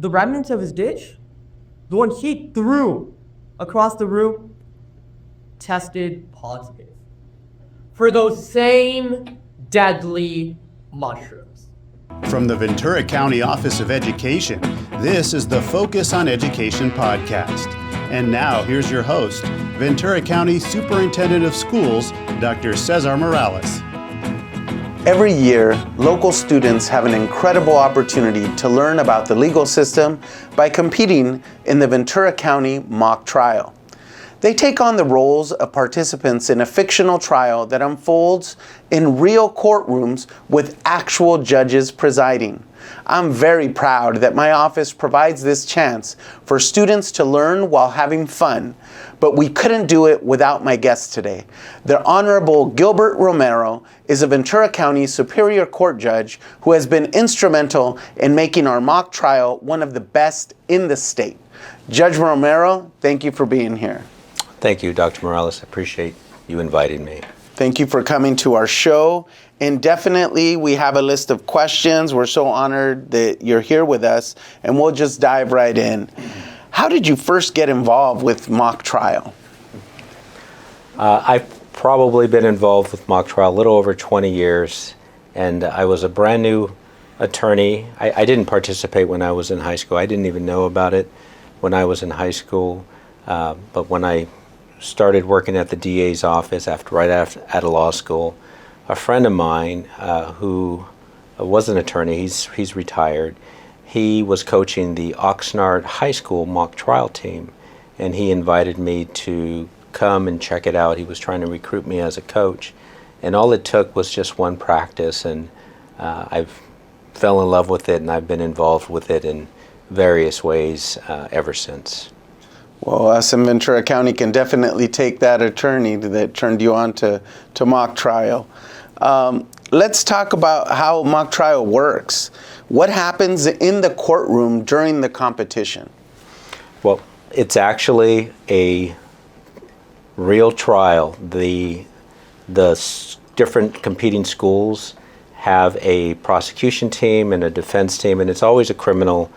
the remnants of his dish, the one he threw across the room, tested positive for those same deadly mushrooms. From the Ventura County Office of Education, this is the Focus on Education podcast. And now here's your host, Ventura County Superintendent of Schools, Dr. Cesar Morales. Every year, local students have an incredible opportunity to learn about the legal system by competing in the Ventura County mock trial. They take on the roles of participants in a fictional trial that unfolds in real courtrooms with actual judges presiding. I'm very proud that my office provides this chance for students to learn while having fun, but we couldn't do it without my guest today. The Honorable Gilbert Romero is a Ventura County Superior Court judge who has been instrumental in making our mock trial one of the best in the state. Judge Romero, thank you for being here. Thank you, Dr. Morales. I appreciate you inviting me. Thank you for coming to our show. And definitely, we have a list of questions. We're so honored that you're here with us, and we'll just dive right in. How did you first get involved with mock trial? I've probably been involved with mock trial a little over 20 years, and I was a brand new attorney. I didn't participate when I was in high school. I didn't even know about it when I was in high school. But when I started working at the DA's office right after out of law school, a friend of mine who was an attorney, he's retired, he was coaching the Oxnard High School mock trial team, and he invited me to come and check it out. He was trying to recruit me as a coach, and all it took was just one practice, and I fell in love with it, and I've been involved with it in various ways ever since. Well, us in Ventura County can definitely take that attorney that turned you on to mock trial. Let's talk about how mock trial works. What happens in the courtroom during the competition? Well, it's actually a real trial. The different competing schools have a prosecution team and a defense team, and it's always a criminal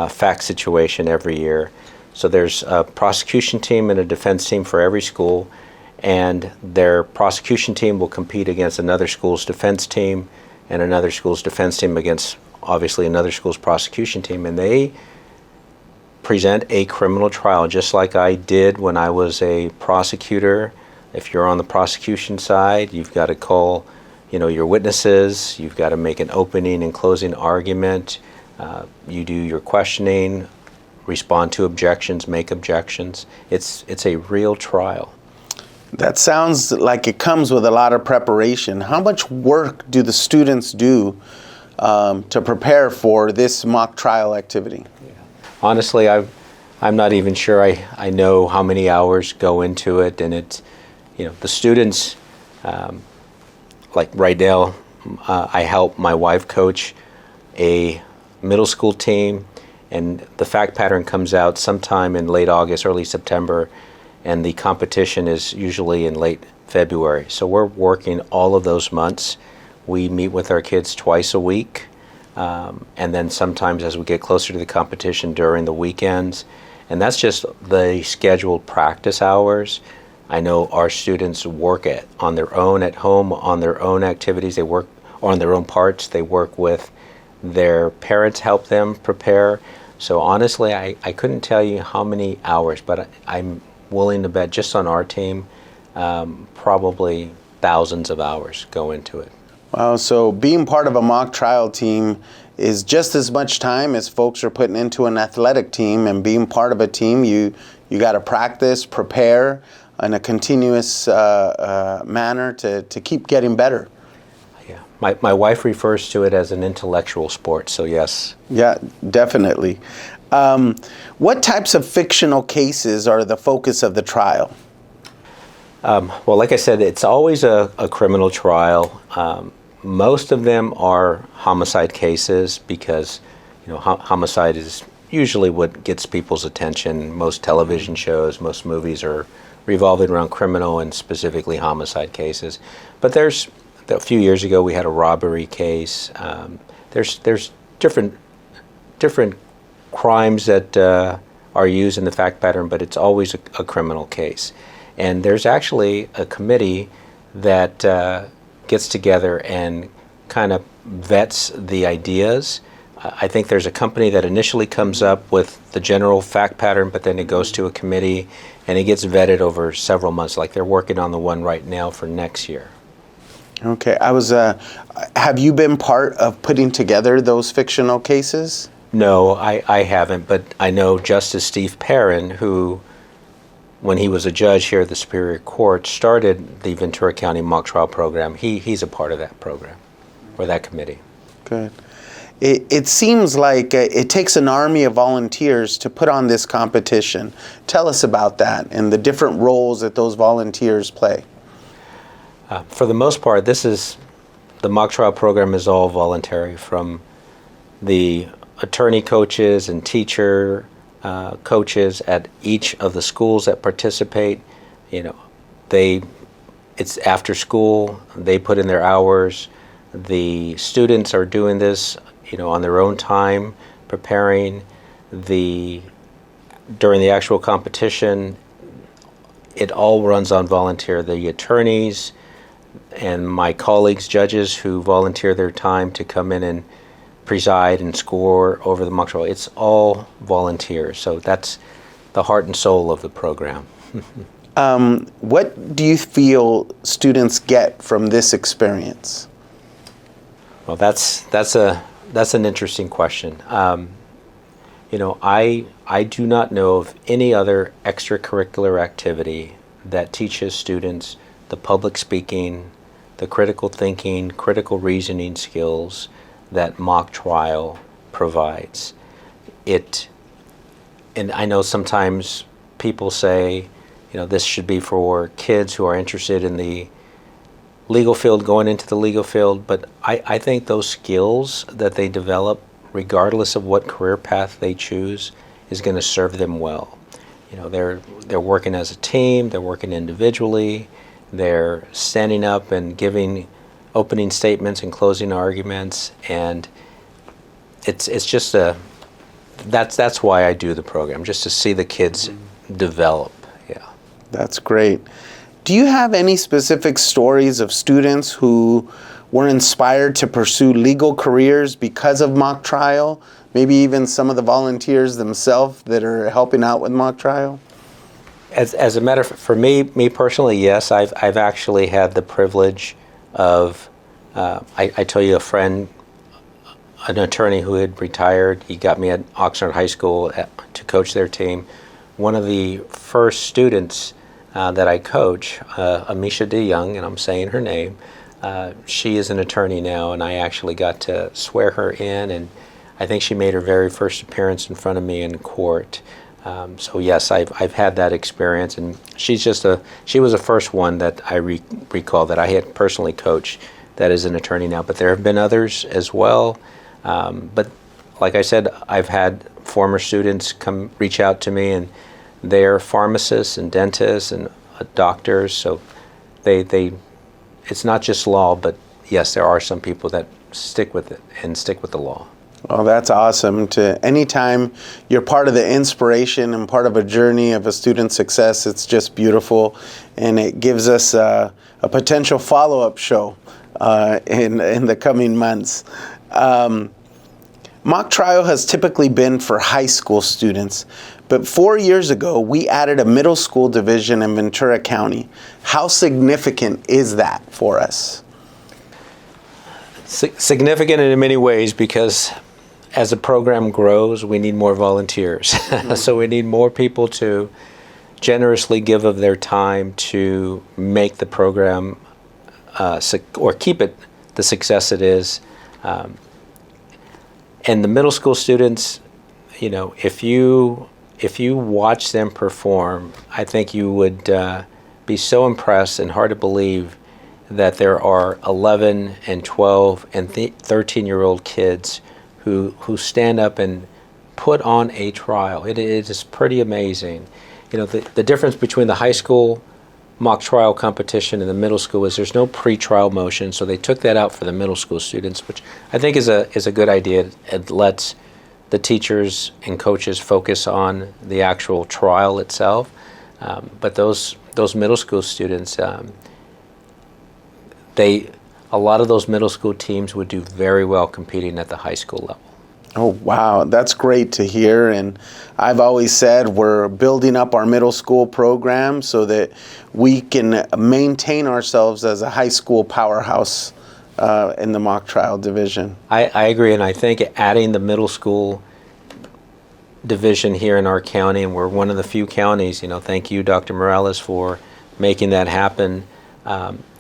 fact situation every year. So there's a prosecution team and a defense team for every school, and their prosecution team will compete against another school's defense team and another school's defense team against, obviously, another school's prosecution team, and they present a criminal trial just like I did when I was a prosecutor. If you're on the prosecution side, you've got to call, your witnesses, you've got to make an opening and closing argument, you do your questioning, respond to objections, make objections. It's a real trial. That sounds like it comes with a lot of preparation. How much work do the students do to prepare for this mock trial activity? Yeah. Honestly, I'm not even sure I know how many hours go into it, and it's, the students, like right now, I help my wife coach a middle school team, and the fact pattern comes out sometime in late August, early September, and the competition is usually in late February. So we're working all of those months. We meet with our kids twice a week, and then sometimes as we get closer to the competition during the weekends. And that's just the scheduled practice hours. I know our students work on their own at home, on their own activities. They work on their own parts. They work with their parents, help them prepare. So honestly, I couldn't tell you how many hours, but I'm willing to bet just on our team, probably thousands of hours go into it. Wow, so being part of a mock trial team is just as much time as folks are putting into an athletic team, and being part of a team, you got to practice, prepare in a continuous manner to keep getting better. Yeah, my wife refers to it as an intellectual sport, so yes. Yeah, definitely. What types of fictional cases are the focus of the trial? Well, like I said, it's always a criminal trial. Most of them are homicide cases because, homicide is usually what gets people's attention. Most television shows, most movies are revolving around criminal and specifically homicide cases. But a few years ago we had a robbery case. There's different crimes that are used in the fact pattern, but it's always a criminal case. And there's actually a committee that gets together and kind of vets the ideas. I think there's a company that initially comes up with the general fact pattern, but then it goes to a committee and it gets vetted over several months. Like they're working on the one right now for next year. Okay. Have you been part of putting together those fictional cases? No, I haven't, but I know Justice Steve Perrin, who, when he was a judge here at the Superior Court, started the Ventura County Mock Trial Program. He's a part of that program, or that committee. Good. It seems like it takes an army of volunteers to put on this competition. Tell us about that and the different roles that those volunteers play. For the most part, the mock trial program is all voluntary, from the attorney coaches and teacher coaches at each of the schools that participate. It's after school, they put in their hours. The students are doing this, on their own time, preparing. During the actual competition, it all runs on volunteer. The attorneys and my colleagues, judges who volunteer their time to come in and preside and score over the mock trial, it's all volunteers. So that's the heart and soul of the program. What do you feel students get from this experience? Well, that's an interesting question. I do not know of any other extracurricular activity that teaches students the public speaking, the critical thinking, critical reasoning skills that mock trial provides. And I know sometimes people say, this should be for kids who are interested in the legal field, going into the legal field, but I think those skills that they develop, regardless of what career path they choose, is going to serve them well. They're working as a team, they're working individually, they're standing up and giving opening statements and closing arguments, and it's just that's why I do the program, just to see the kids develop. Yeah. That's great. Do you have any specific stories of students who were inspired to pursue legal careers because of mock trial? Maybe even some of the volunteers themselves that are helping out with mock trial? As a matter of, for me personally, yes. I've actually had the privilege of, I tell you, a friend, an attorney who had retired, he got me at Oxnard High School to coach their team. One of the first students that I coach, Amisha DeYoung, and I'm saying her name, she is an attorney now, and I actually got to swear her in, and I think she made her very first appearance in front of me in court. So yes, I've had that experience, and she was the first one that I recall that I had personally coached that is an attorney now, but there have been others as well. But like I said, I've had former students reach out to me, and they're pharmacists and dentists and doctors, so it's not just law, but yes, there are some people that stick with it and stick with the law. Well, that's awesome. Anytime you're part of the inspiration and part of a journey of a student's success, it's just beautiful, and it gives us a potential follow-up show in the coming months. Mock trial has typically been for high school students, but 4 years ago, we added a middle school division in Ventura County. How significant is that for us? Significant in many ways, because as the program grows, we need more volunteers. Mm-hmm. So we need more people to generously give of their time to make the program or keep it the success it is. And the middle school students, if you watch them perform, I think you would be so impressed and hard to believe that there are 11 and 12 and 13-year-old kids who stand up and put on a trial. It is pretty amazing. The difference between the high school mock trial competition and the middle school is there's no pre-trial motion, so they took that out for the middle school students, which I think is a good idea. It lets the teachers and coaches focus on the actual trial itself. But those middle school students, a lot of those middle school teams would do very well competing at the high school level. Oh, wow. That's great to hear. And I've always said we're building up our middle school program so that we can maintain ourselves as a high school powerhouse in the mock trial division. I agree, and I think adding the middle school division here in our county, and we're one of the few counties, thank you, Dr. Morales, for making that happen.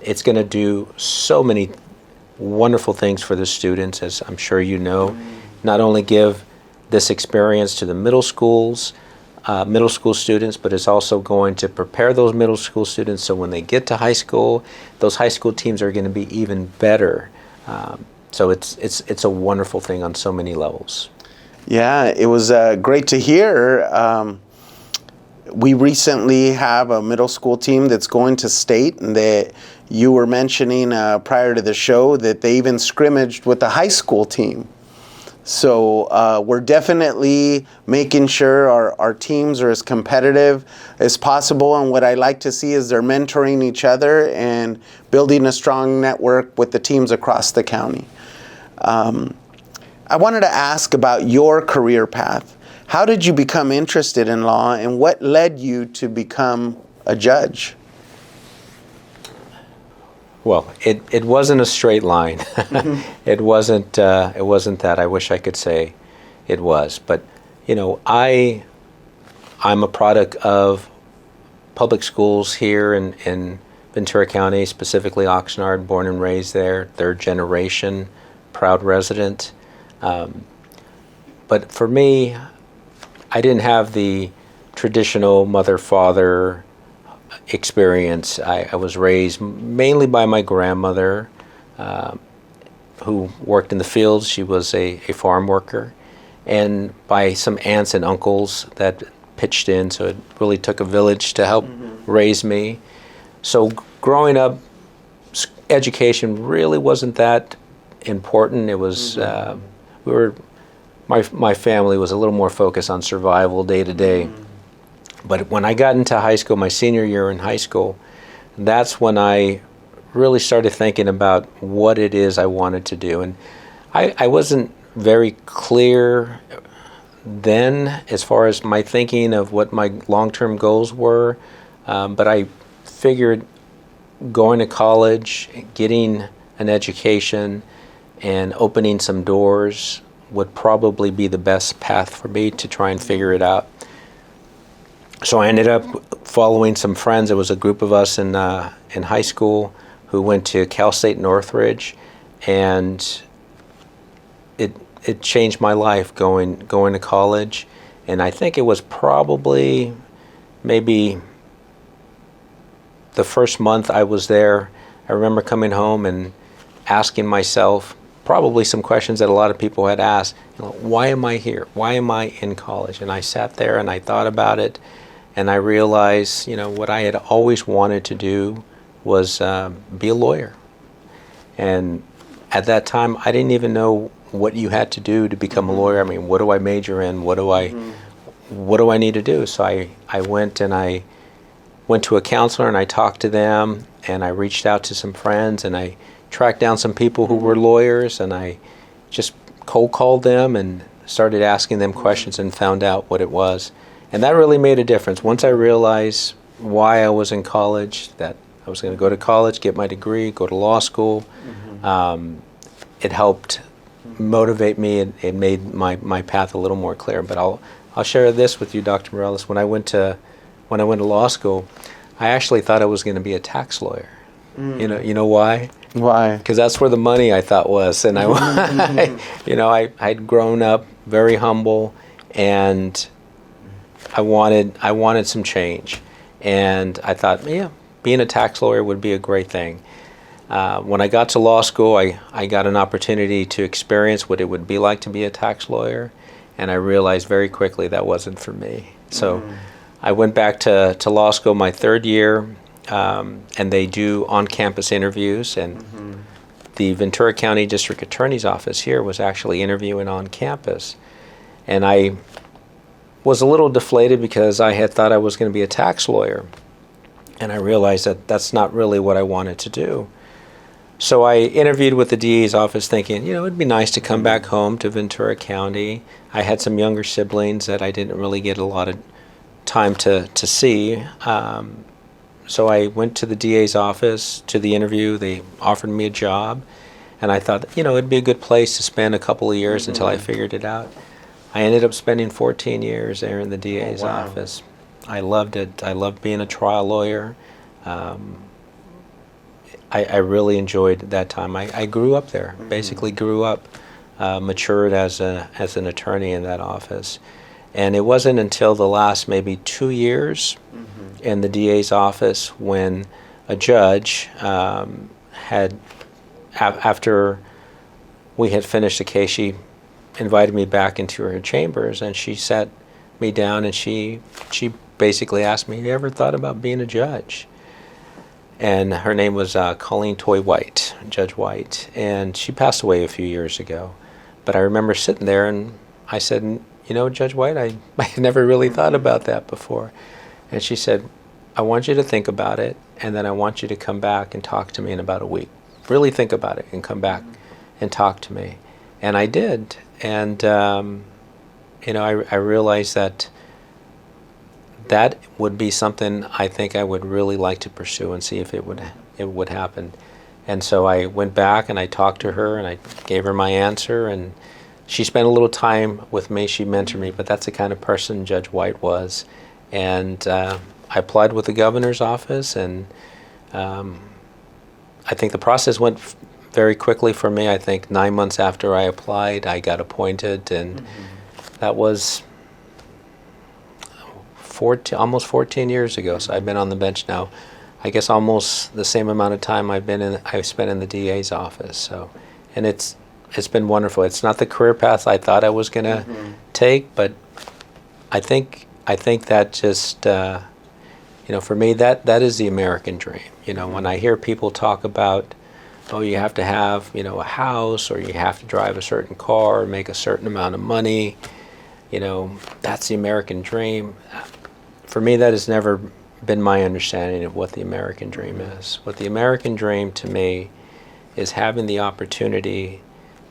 It's going to do so many wonderful things for the students, as I'm sure you know. Not only give this experience to the middle school students, but it's also going to prepare those middle school students so when they get to high school, those high school teams are going to be even better. So it's a wonderful thing on so many levels. Yeah, it was great to hear. We recently have a middle school team that's going to state, and that you were mentioning prior to the show that they even scrimmaged with the high school team. So we're definitely making sure our teams are as competitive as possible, and what I like to see is they're mentoring each other and building a strong network with the teams across the county. I wanted to ask about your career path. How did you become interested in law, and what led you to become a judge? Well, it wasn't a straight line. It wasn't that. I wish I could say it was, but I'm a product of public schools here in Ventura County, specifically Oxnard, born and raised there, third generation, proud resident. But for me, I didn't have the traditional mother-father experience. I was raised mainly by my grandmother, who worked in the fields. She was a farm worker, and by some aunts and uncles that pitched in, so it really took a village to help raise me. So growing up, education really wasn't that important. It was my family was a little more focused on survival day to day. But when I got into high school, my senior year in high school, that's when I really started thinking about what it is I wanted to do. And I wasn't very clear then as far as my thinking of what my long-term goals were, but I figured going to college, getting an education, and opening some doors would probably be the best path for me to try and figure it out. So I ended up following some friends. It was a group of us in high school who went to Cal State Northridge, and it changed my life going to college. And I think it was probably maybe the first month I was there. I remember coming home and asking myself probably some questions that a lot of people had asked. Why am I here? Why am I in college? And I sat there and I thought about it. And I realized, what I had always wanted to do was be a lawyer. And at that time, I didn't even know what you had to do to become a lawyer. I mean, what do I major in? What do I need to do? So I went to a counselor and I talked to them, and I reached out to some friends, and I tracked down some people who were lawyers, and I just cold called them and started asking them questions and found out what it was. And that really made a difference. Once I realized why I was in college, that I was going to go to college, get my degree, go to law school, it helped motivate me. It made my path a little more clear. But I'll share this with you, Dr. Morales. When I went to law school, I actually thought I was going to be a tax lawyer. You know why? Why? Because that's where the money I thought was. And I'd grown up very humble, and I wanted some change, and I thought, being a tax lawyer would be a great thing. When I got to law school, I got an opportunity to experience what it would be like to be a tax lawyer, and I realized very quickly that wasn't for me. So I went back to law school my third year, and they do on-campus interviews, and the Ventura County District Attorney's Office here was actually interviewing on campus. And I was a little deflated because I had thought I was going to be a tax lawyer. And I realized that that's not really what I wanted to do. So I interviewed with the DA's office thinking, it'd be nice to come back home to Ventura County. I had some younger siblings that I didn't really get a lot of time to see. So I went to the DA's office to the interview. They offered me a job. And I thought, it'd be a good place to spend a couple of years until I figured it out. I ended up spending 14 years there in the DA's office. I loved it. I loved being a trial lawyer. I really enjoyed that time. I grew up there, basically grew up, matured as an attorney in that office. And it wasn't until the last maybe 2 years in the DA's office when a judge after we had finished the case, she invited me back into her chambers, and she sat me down, and she basically asked me, "Have you ever thought about being a judge?" And her name was Colleen Toy White, Judge White, and she passed away a few years ago. But I remember sitting there, and I said, Judge White, I had never really thought about that before. And she said, "I want you to think about it, and then I want you to come back and talk to me in about a week. Really think about it and come back and talk to me." And I did. And, I realized that would be something I think I would really like to pursue and see if it would happen. And so I went back and I talked to her and I gave her my answer, and she spent a little time with me. She mentored me, but that's the kind of person Judge White was. And I applied with the governor's office, and I think the process went very quickly for me. I think 9 months after I applied, I got appointed, and that was almost 14 years ago. So I've been on the bench now, I guess almost the same amount of time I've spent in the DA's office. So, and it's been wonderful. It's not the career path I thought I was going to take, but I think that just for me that is the American dream. When I hear people talk about, you have to have a house, or you have to drive a certain car, or make a certain amount of money, that's the American dream. For me, that has never been my understanding of what the American dream is. What the American dream to me is having the opportunity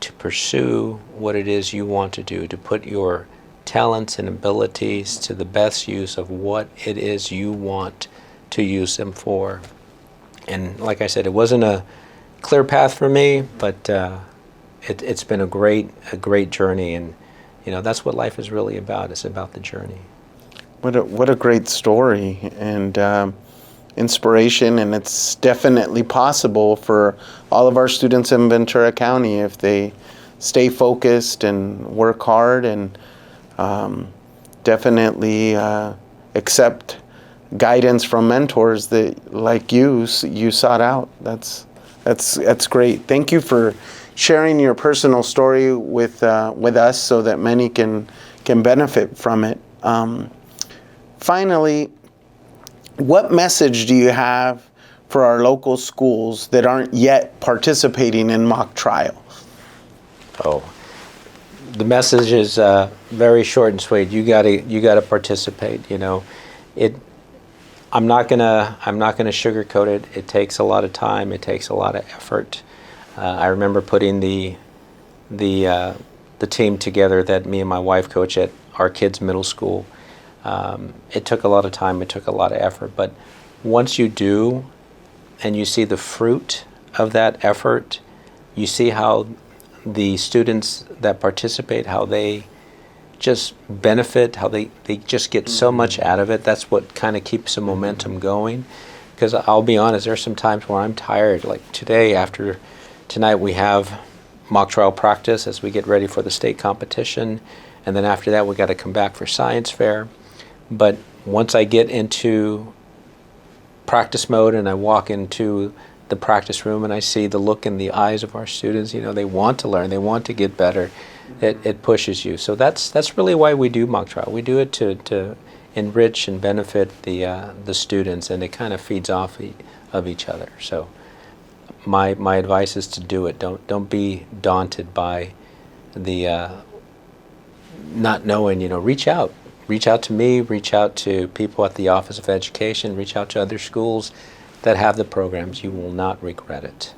to pursue what it is you want to do, to put your talents and abilities to the best use of what it is you want to use them for. And like I said, it wasn't a clear path for me, but it's been a great journey, and that's what life is really about. It's about the journey. What a great story and inspiration, and it's definitely possible for all of our students in Ventura County if they stay focused and work hard, and definitely accept guidance from mentors that, like you sought out. That's great. Thank you for sharing your personal story with us so that many can benefit from it. Finally, what message do you have for our local schools that aren't yet participating in mock trial? The message is very short and sweet. You gotta participate. I'm not gonna sugarcoat it. It takes a lot of time. It takes a lot of effort. I remember putting the team together that me and my wife coach at our kids' middle school. It took a lot of time. It took a lot of effort. But once you do, and you see the fruit of that effort, you see how the students that participate, how they just benefit, how they just get so much out of it. That's what kind of keeps the momentum going. Because I'll be honest, there's some times where I'm tired. Like today, after tonight, we have mock trial practice as we get ready for the state competition. And then after that, we got to come back for science fair. But once I get into practice mode and I walk into the practice room and I see the look in the eyes of our students, they want to learn, they want to get better. It pushes you. So that's really why we do mock trial. We do it to enrich and benefit the students, and it kind of feeds off of each other. So my advice is to do it. Don't be daunted by the not knowing, reach out. Reach out to me, reach out to people at the Office of Education, reach out to other schools that have the programs. You will not regret it.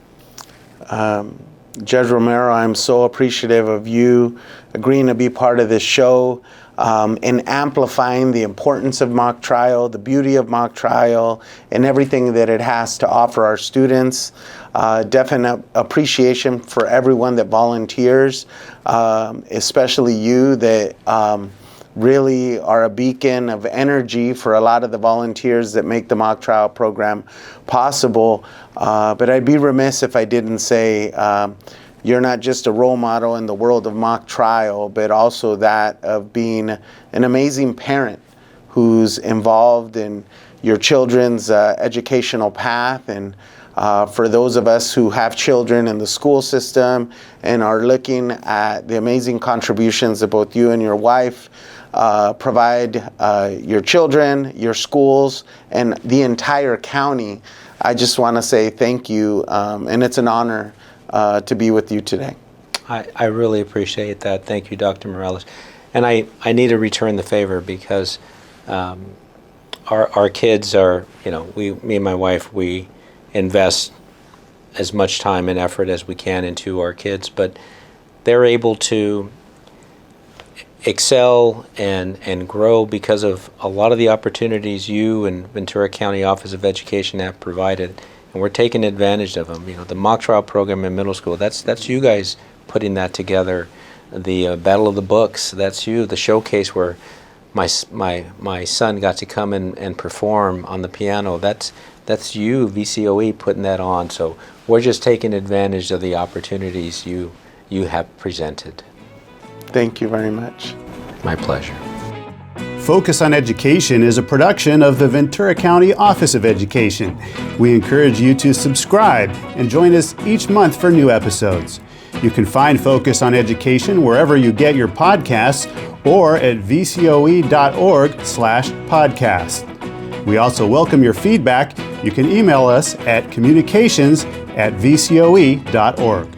Judge Romero, I'm so appreciative of you agreeing to be part of this show and amplifying the importance of mock trial, the beauty of mock trial, and everything that it has to offer our students. Definite appreciation for everyone that volunteers, especially you that really are a beacon of energy for a lot of the volunteers that make the mock trial program possible. But I'd be remiss if I didn't say you're not just a role model in the world of mock trial, but also that of being an amazing parent who's involved in your children's educational path. And for those of us who have children in the school system and are looking at the amazing contributions that both you and your wife provide your children, your schools, and the entire county, I just want to say thank you, and it's an honor to be with you today. I really appreciate that. Thank you, Dr. Morales. And I need to return the favor because our kids are, me and my wife, we invest as much time and effort as we can into our kids, but they're able to excel and grow because of a lot of the opportunities you and Ventura County Office of Education have provided, and we're taking advantage of them. The mock trial program in middle school, that's you guys putting that together. The Battle of the Books, that's you. The showcase where my son got to come and perform on the piano, that's you, VCOE, putting that on. So we're just taking advantage of the opportunities you have presented. Thank you very much. My pleasure. Focus on Education is a production of the Ventura County Office of Education. We encourage you to subscribe and join us each month for new episodes. You can find Focus on Education wherever you get your podcasts or at vcoe.org/podcast. We also welcome your feedback. You can email us at communications@vcoe.org.